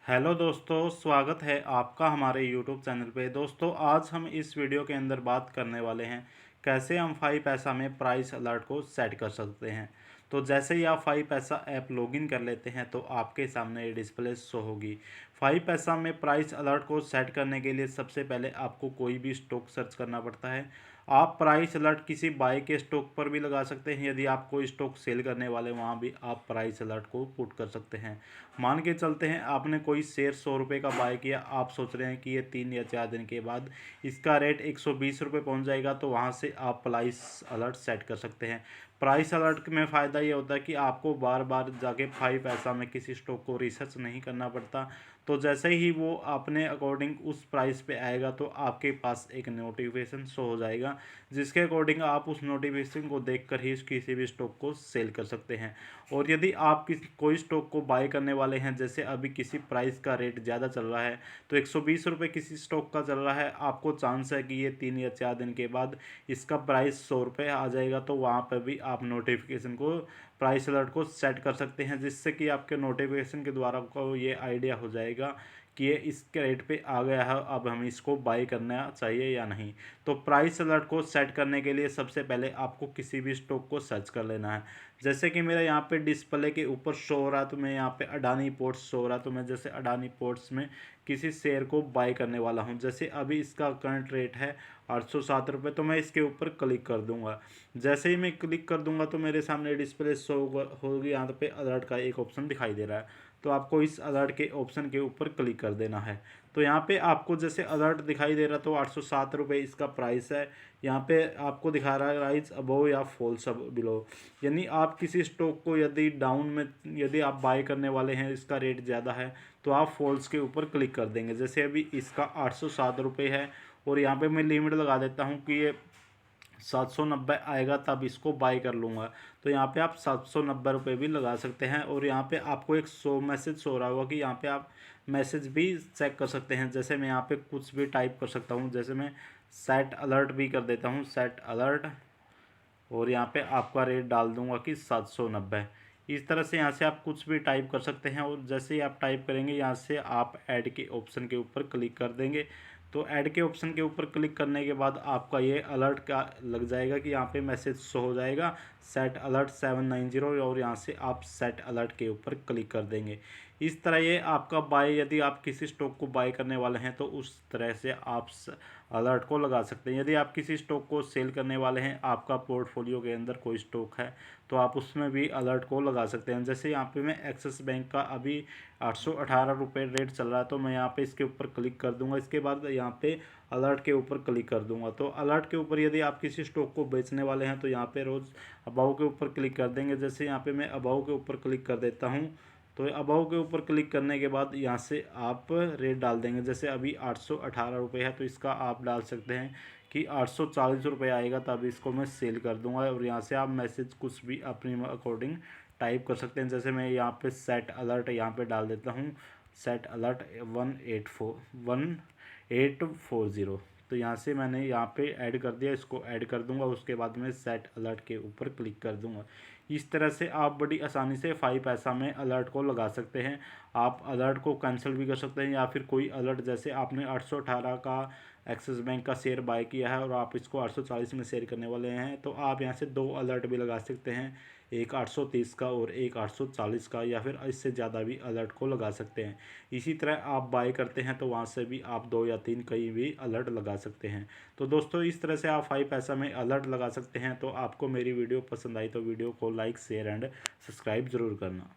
Hello दोस्तों, स्वागत है आपका हमारे यूट्यूब चैनल पे। दोस्तों, आज हम इस वीडियो के अंदर बात करने वाले हैं कैसे हम फाई पैसा में प्राइस अलर्ट को सेट कर सकते हैं। तो जैसे ही आप फाई पैसा ऐप लॉगिन कर लेते हैं तो आपके सामने ये डिस्प्ले शो होगी। फाई पैसा में प्राइस अलर्ट को सेट करने के लिए सबसे पहले आपको कोई भी स्टॉक सर्च करना पड़ता है। आप प्राइस अलर्ट किसी बाय के स्टॉक पर भी लगा सकते हैं। यदि आप कोई स्टॉक सेल करने वाले वहाँ भी आप प्राइस अलर्ट को पुट कर सकते हैं। मान के चलते हैं आपने कोई शेयर 100 रुपये का बाय किया, आप सोच रहे हैं कि ये 3 या 4 दिन के बाद इसका रेट 120 रुपये पहुँच जाएगा, तो वहाँ से आप प्राइस अलर्ट सेट कर सकते हैं। प्राइस अलर्ट में फ़ायदा ये होता है कि आपको बार बार जाके फाई पैसा में किसी स्टॉक को रिसर्च नहीं करना पड़ता। तो जैसे ही वो अपने अकॉर्डिंग उस प्राइस पे आएगा तो आपके पास एक नोटिफिकेशन शो हो जाएगा, जिसके अकॉर्डिंग आप उस नोटिफिकेशन को देखकर ही किसी भी स्टॉक को सेल कर सकते हैं। और यदि आप कोई स्टॉक को बाय करने वाले हैं, जैसे अभी किसी प्राइस का रेट ज़्यादा चल रहा है तो 120 रुपये किसी स्टॉक का चल रहा है, आपको चांस है कि ये 3 या 4 दिन के बाद इसका प्राइस 100 रुपये आ जाएगा, तो वहाँ पर भी आप नोटिफिकेशन को प्राइस अलर्ट को सेट कर सकते हैं, जिससे कि आपके नोटिफिकेशन के द्वारा को ये आइडिया हो जाएगा कि ये इसके रेट पे आ गया है, अब हमें इसको बाय करना चाहिए या नहीं। तो प्राइस अलर्ट को सेट करने के लिए सबसे पहले आपको किसी भी स्टॉक को सर्च कर लेना है। जैसे कि मेरा यहाँ पे डिस्प्ले के ऊपर शो हो रहा है, तो मैं यहाँ पे अडानी पोर्ट्स शो हो रहा है, तो मैं जैसे अडानी पोर्ट्स में किसी शेयर को बाय करने वाला हूँ। जैसे अभी इसका करंट रेट है 807 रुपये, तो मैं इसके ऊपर क्लिक कर दूंगा। जैसे ही मैं क्लिक कर दूंगा तो मेरे सामने डिस्प्ले शो होगी, यहाँ पे अलर्ट का एक ऑप्शन दिखाई दे रहा है, तो आपको इस अलर्ट के ऑप्शन के ऊपर क्लिक कर देना है। तो यहाँ पे आपको जैसे अलर्ट दिखाई दे रहा, तो 807 रुपये इसका प्राइस है। यहाँ पे आपको दिखा रहा है राइज अबव या फॉल्स बिलो, यानी आप किसी स्टॉक को यदि डाउन में यदि आप बाय करने वाले हैं, इसका रेट ज़्यादा है, तो आप फॉल्स के ऊपर क्लिक कर देंगे। जैसे अभी इसका 807 रुपये है और यहाँ पे मैं लिमिट लगा देता हूँ कि ये 790 आएगा तब इसको बाय कर लूँगा। तो यहाँ पे आप 790 रुपये भी लगा सकते हैं। और यहाँ पे आपको एक मैसेज हो रहा होगा कि यहाँ पे आप मैसेज भी चेक कर सकते हैं। जैसे मैं यहाँ पे कुछ भी टाइप कर सकता हूँ, जैसे मैं सेट अलर्ट भी कर देता हूँ, सेट अलर्ट, और यहाँ पे आपका रेट डाल दूंगा कि 790। इस तरह से यहाँ से आप कुछ भी टाइप कर सकते हैं। और जैसे ही आप टाइप करेंगे, यहाँ से आप ऐड के ऑप्शन के ऊपर क्लिक कर देंगे। तो ऐड के ऑप्शन के ऊपर क्लिक करने के बाद आपका ये अलर्ट का लग जाएगा कि यहाँ पे मैसेज शो हो जाएगा सेट अलर्ट 790, और यहाँ से आप सेट अलर्ट के ऊपर क्लिक कर देंगे। इस तरह ये आपका बाय, यदि आप किसी स्टॉक को बाय करने वाले हैं तो उस तरह से आप अलर्ट को लगा सकते हैं। यदि आप किसी स्टॉक को सेल करने वाले हैं, आपका पोर्टफोलियो के अंदर कोई स्टॉक है, तो आप उसमें भी अलर्ट को लगा सकते हैं। जैसे यहाँ पे मैं एक्सिस बैंक का अभी 818 रुपये रेट चल रहा है, तो मैं यहाँ पे इसके ऊपर क्लिक कर दूंगा। इसके बाद यहाँ पे अलर्ट के ऊपर क्लिक कर दूंगा। तो अलर्ट के ऊपर यदि आप किसी स्टॉक को बेचने वाले हैं तो यहाँ पे रोज़ अबाउ के ऊपर क्लिक कर देंगे। जैसे यहाँ पे मैं अबाउ के ऊपर क्लिक कर देता हूँ, तो अबाउ के ऊपर क्लिक करने के बाद यहाँ से आप रेट डाल देंगे। जैसे अभी 818 रुपये है, तो इसका आप डाल सकते हैं कि 840 रुपये आएगा, तब इसको मैं सेल कर दूंगा। और यहाँ से आप मैसेज कुछ भी अपने अकॉर्डिंग टाइप कर सकते हैं। जैसे मैं यहाँ पे सेट अलर्ट यहाँ पे डाल देता हूँ, सेट अलर्ट 1840। तो यहाँ से मैंने यहाँ पे ऐड कर दिया, इसको ऐड कर दूंगा। उसके बाद मैं सेट अलर्ट के ऊपर क्लिक कर दूंगा। इस तरह से आप बड़ी आसानी से फाई पैसा में अलर्ट को लगा सकते हैं। आप अलर्ट को कैंसिल भी कर सकते हैं, या फिर कोई अलर्ट, जैसे आपने 818 का एक्सिस बैंक का शेयर बाय किया है और आप इसको 840 में शेयर करने वाले हैं, तो आप यहाँ से दो अलर्ट भी लगा सकते हैं, एक 830 का और एक 840 का, या फिर इससे ज़्यादा भी अलर्ट को लगा सकते हैं। इसी तरह आप बाय करते हैं तो वहाँ से भी आप 2 या 3 कहीं भी अलर्ट लगा सकते हैं। तो दोस्तों, इस तरह से आप फाई पैसा में अलर्ट लगा सकते हैं। तो आपको मेरी वीडियो पसंद आई तो वीडियो को लाइक, शेयर एंड सब्सक्राइब ज़रूर करना।